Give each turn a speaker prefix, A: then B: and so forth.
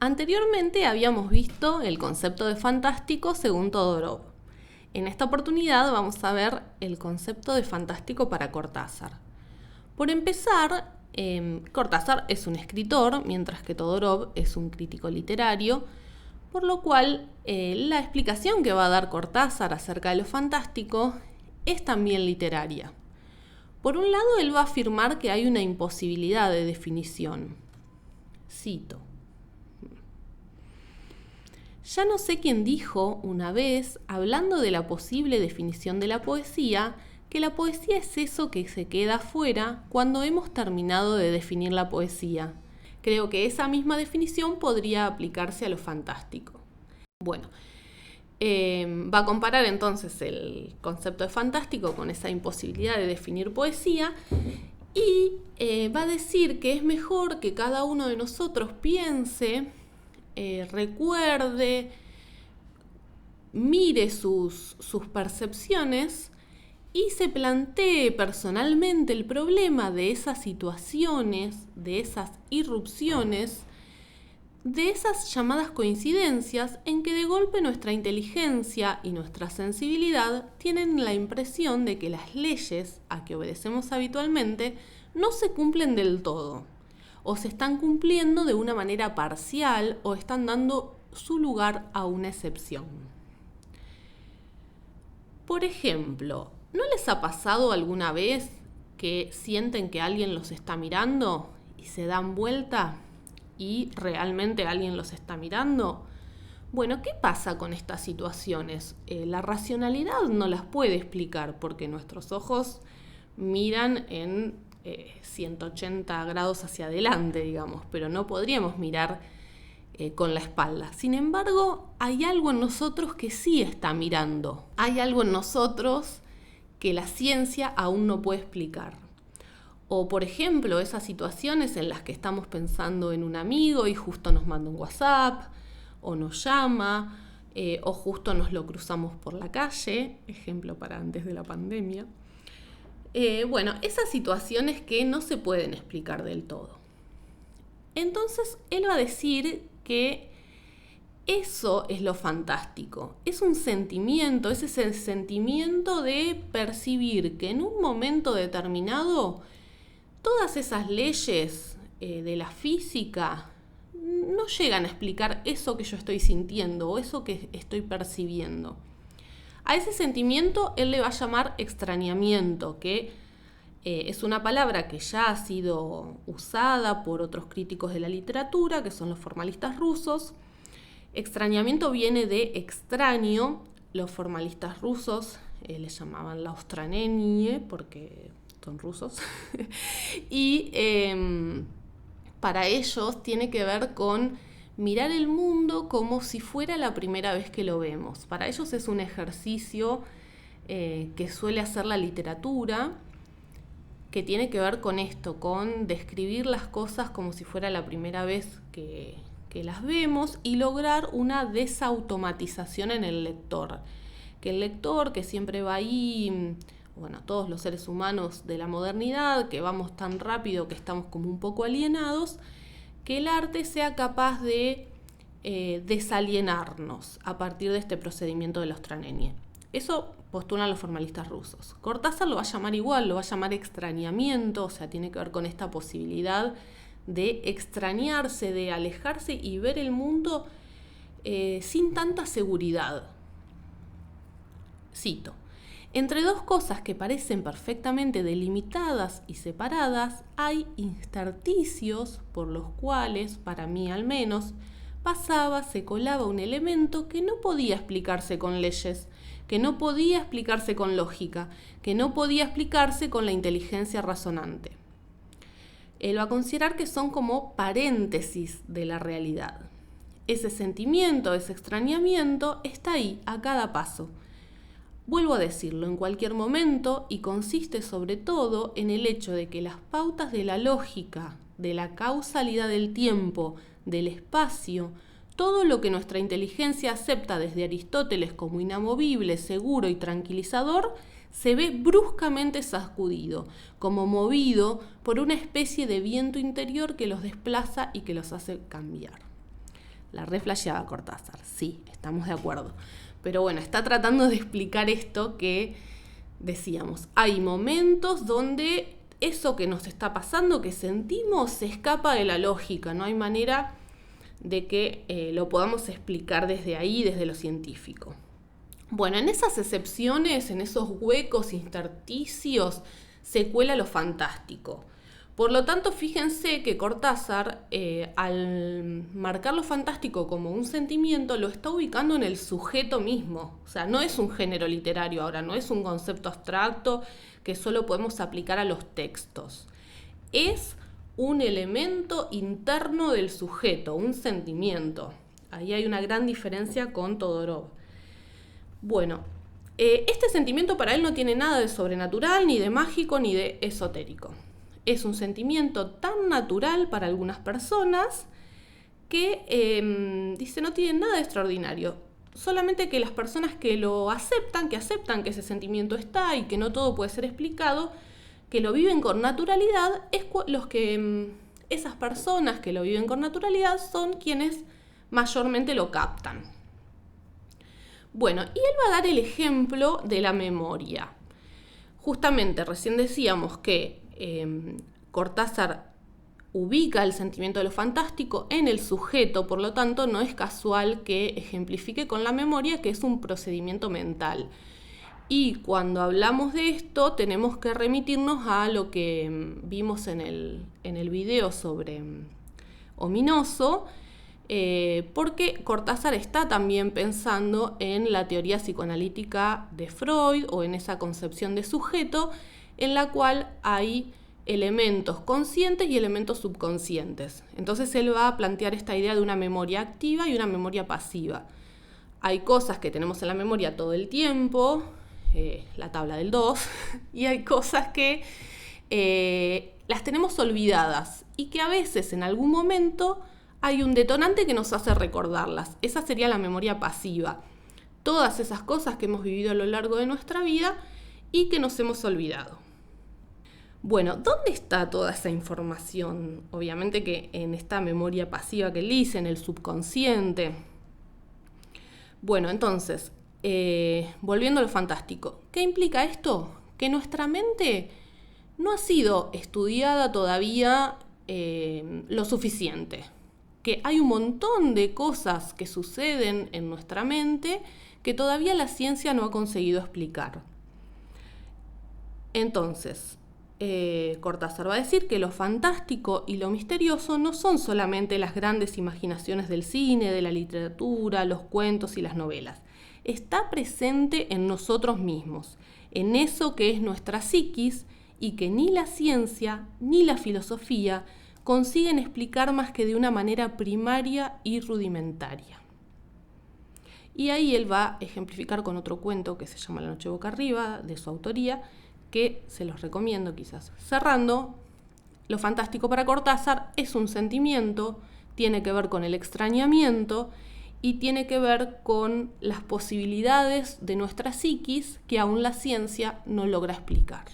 A: Anteriormente habíamos visto el concepto de fantástico según Todorov. En esta oportunidad vamos a ver el concepto de fantástico para Cortázar. Por empezar, Cortázar es un escritor, mientras que Todorov es un crítico literario, por lo cual la explicación que va a dar Cortázar acerca de lo fantástico es también literaria. Por un lado, él va a afirmar que hay una imposibilidad de definición. Cito: ya no sé quién dijo una vez, hablando de la posible definición de la poesía, que la poesía es eso que se queda afuera cuando hemos terminado de definir la poesía. Creo que esa misma definición podría aplicarse a lo fantástico. Bueno, va a comparar entonces el concepto de fantástico con esa imposibilidad de definir poesía y va a decir que es mejor que cada uno de nosotros piense, recuerde, mire sus percepciones y se plantee personalmente el problema de esas situaciones, de esas irrupciones, de esas llamadas coincidencias en que de golpe nuestra inteligencia y nuestra sensibilidad tienen la impresión de que las leyes a que obedecemos habitualmente no se cumplen del todo, o se están cumpliendo de una manera parcial o están dando su lugar a una excepción. Por ejemplo, ¿no les ha pasado alguna vez que sienten que alguien los está mirando y se dan vuelta y realmente alguien los está mirando? Bueno, ¿qué pasa con estas situaciones? La racionalidad no las puede explicar porque nuestros ojos miran en 180 grados hacia adelante, digamos, pero no podríamos mirar con la espalda. Sin embargo, hay algo en nosotros que sí está mirando. Hay algo en nosotros que la ciencia aún no puede explicar. O, por ejemplo, esas situaciones en las que estamos pensando en un amigo y justo nos manda un WhatsApp, o nos llama, o justo nos lo cruzamos por la calle, ejemplo para antes de la pandemia. Bueno, esas situaciones que no se pueden explicar del todo. Entonces, él va a decir que eso es lo fantástico. Es un sentimiento, ese es el sentimiento de percibir que en un momento determinado todas esas leyes de la física no llegan a explicar eso que yo estoy sintiendo o eso que estoy percibiendo. A ese sentimiento él le va a llamar extrañamiento, que es una palabra que ya ha sido usada por otros críticos de la literatura, que son los formalistas rusos. Extrañamiento viene de extraño. Los formalistas rusos le llamaban la ostranenie porque son rusos. Y para ellos tiene que ver con mirar el mundo como si fuera la primera vez que lo vemos. Para ellos es un ejercicio que suele hacer la literatura, que tiene que ver con esto, con describir las cosas como si fuera la primera vez que las vemos y lograr una desautomatización en el lector. Que el lector, que siempre va ahí, bueno, todos los seres humanos de la modernidad, que vamos tan rápido que estamos como un poco alienados, que el arte sea capaz de desalienarnos a partir de este procedimiento de la ostranenie. Eso postulan los formalistas rusos. Cortázar lo va a llamar igual, lo va a llamar extrañamiento, o sea, tiene que ver con esta posibilidad de extrañarse, de alejarse y ver el mundo sin tanta seguridad. Cito: entre dos cosas que parecen perfectamente delimitadas y separadas, hay intersticios por los cuales, para mí al menos, pasaba, se colaba un elemento que no podía explicarse con leyes, que no podía explicarse con lógica, que no podía explicarse con la inteligencia razonante. Él va a considerar que son como paréntesis de la realidad. Ese sentimiento, ese extrañamiento, está ahí a cada paso. Vuelvo a decirlo, en cualquier momento, y consiste sobre todo en el hecho de que las pautas de la lógica, de la causalidad del tiempo, del espacio, todo lo que nuestra inteligencia acepta desde Aristóteles como inamovible, seguro y tranquilizador, se ve bruscamente sacudido, como movido por una especie de viento interior que los desplaza y que los hace cambiar. La reflasheaba Cortázar, sí, estamos de acuerdo. Pero bueno, está tratando de explicar esto que decíamos. Hay momentos donde eso que nos está pasando, que sentimos, se escapa de la lógica. No hay manera de que lo podamos explicar desde ahí, desde lo científico. Bueno, en esas excepciones, en esos huecos intersticios, se cuela lo fantástico. Por lo tanto, fíjense que Cortázar, al marcar lo fantástico como un sentimiento, lo está ubicando en el sujeto mismo. O sea, no es un género literario ahora, no es un concepto abstracto que solo podemos aplicar a los textos. Es un elemento interno del sujeto, un sentimiento. Ahí hay una gran diferencia con Todorov. Bueno, este sentimiento para él no tiene nada de sobrenatural, ni de mágico, ni de esotérico. Es un sentimiento tan natural para algunas personas que dice no tiene nada de extraordinario. Solamente que las personas que lo aceptan, que ese sentimiento está y que no todo puede ser explicado, que lo viven con naturalidad, esas personas que lo viven con naturalidad son quienes mayormente lo captan. Bueno, y él va a dar el ejemplo de la memoria. Justamente recién decíamos que Cortázar ubica el sentimiento de lo fantástico en el sujeto, por lo tanto no es casual que ejemplifique con la memoria, que es un procedimiento mental. Y cuando hablamos de esto tenemos que remitirnos a lo que vimos en el video sobre Ominoso, porque Cortázar está también pensando en la teoría psicoanalítica de Freud o en esa concepción de sujeto en la cual hay elementos conscientes y elementos subconscientes. Entonces él va a plantear esta idea de una memoria activa y una memoria pasiva. Hay cosas que tenemos en la memoria todo el tiempo, la tabla del 2, y hay cosas que las tenemos olvidadas y que a veces en algún momento hay un detonante que nos hace recordarlas. Esa sería la memoria pasiva. Todas esas cosas que hemos vivido a lo largo de nuestra vida y que nos hemos olvidado. Bueno, ¿dónde está toda esa información? Obviamente que en esta memoria pasiva que él dice, en el subconsciente. Bueno, entonces, volviendo a lo fantástico, ¿qué implica esto? Que nuestra mente no ha sido estudiada todavía lo suficiente. Que hay un montón de cosas que suceden en nuestra mente que todavía la ciencia no ha conseguido explicar. Entonces, Cortázar va a decir que lo fantástico y lo misterioso no son solamente las grandes imaginaciones del cine, de la literatura, los cuentos y las novelas. Está presente en nosotros mismos, en eso que es nuestra psiquis y que ni la ciencia ni la filosofía consiguen explicar más que de una manera primaria y rudimentaria. Y ahí él va a ejemplificar con otro cuento que se llama La noche boca arriba, de su autoría, que se los recomiendo quizás. Cerrando, lo fantástico para Cortázar es un sentimiento, tiene que ver con el extrañamiento y tiene que ver con las posibilidades de nuestra psiquis que aún la ciencia no logra explicar.